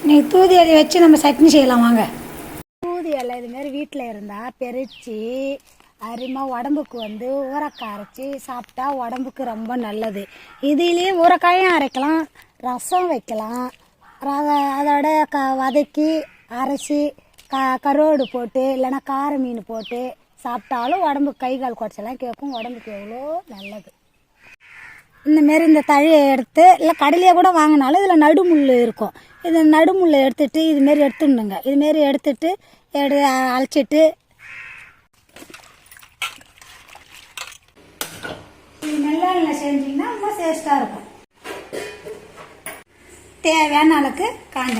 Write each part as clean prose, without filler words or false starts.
நீங்கள் தூதி இலையை வச்சு நம்ம சட்னி செய்யலாம் வாங்க. தூதி இலை இதுமாரி வீட்டில் இருந்தால் பறித்து அருமையாக உடம்புக்கு ஊறக்காய் அரைச்சி சாப்பிட்டா உடம்புக்கு ரொம்ப நல்லது. இதுலேயே ஊறக்காயும் அரைக்கலாம், ரசம் வைக்கலாம், அதோட வதக்கி அரைச்சி கருவாடு போட்டு இல்லைன்னா கார மீன் போட்டு சாப்பிட்டாலும் உடம்புக்கு கை கால் குறைச்சலாம் கேட்கும். உடம்புக்கு எவ்வளோ நல்லது. இந்தமாரி இந்த தழையை எடுத்து இல்லை கடையிலேயே கூட வாங்கினாலும் இதில் நடுமுள் இருக்கும். இது நடுமுள்ளை எடுத்துட்டு இதுமாரி எடுத்துடணுங்க. இதுமாரி எடுத்துட்டு அழைச்சிட்டு இது நல்லெண்ணெய் செஞ்சிங்கன்னா ரொம்ப டேஸ்ட்டாக இருக்கும். தேவையான அளவுக்கு காஞ்ச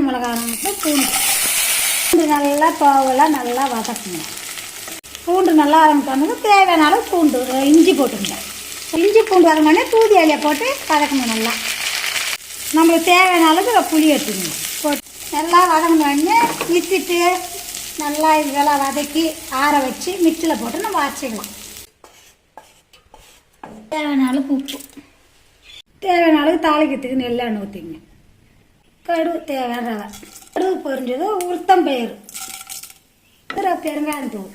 மிளகாய் பூண்டு நல்லா தோவெல்லாம் நல்லா வதக்குங்க. பூண்டு நல்லா வதங்கிட்டோம்னா தேவையான அளவு பூண்டு இஞ்சி போட்டுங்க. இஞ்சி பூண்டு வதங்கினே தூதி இலையை போட்டு வதக்கணும். நல்லா நம்மளுக்கு தேவையான அளவுக்கு புளி எடுத்துக்கணும். போட்டு நல்லா வதங்கினோடனே மிச்சிட்டு நல்லா இதெல்லாம் வதக்கி ஆற வச்சு மிக்சியில் போட்டு நம்ம அரைச்சிக்கலாம். தேவையான அளவுக்கு உப்பு, தேவையான அளவுக்கு தாளிக்கிறதுக்கு நெல்லெண்ணெய் ஊற்றிங்க. கடுகு தேவையான ரவை, கடுகு பொரிஞ்சது உளுத்தம்பயிறு, பெருங்காயம் தூள்,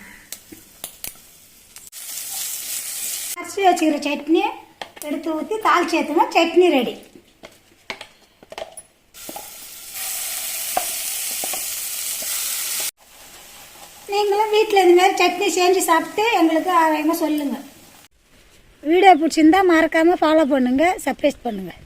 அரிசி வச்சுக்கிற சட்னி எடுத்து ஊற்றி தாளிச்சு ஏற்றுனா சட்னி ரெடி. நீங்களும் வீட்டில் இதுமாதிரி சட்னி செஞ்சு சாப்பிட்டு எங்களுக்கு ஆரோக்கியமாக சொல்லுங்கள். வீடியோ பிடிச்சிருந்தா மறக்காமல் ஃபாலோ பண்ணுங்கள், சப்ஸ்கிரைப் பண்ணுங்கள்.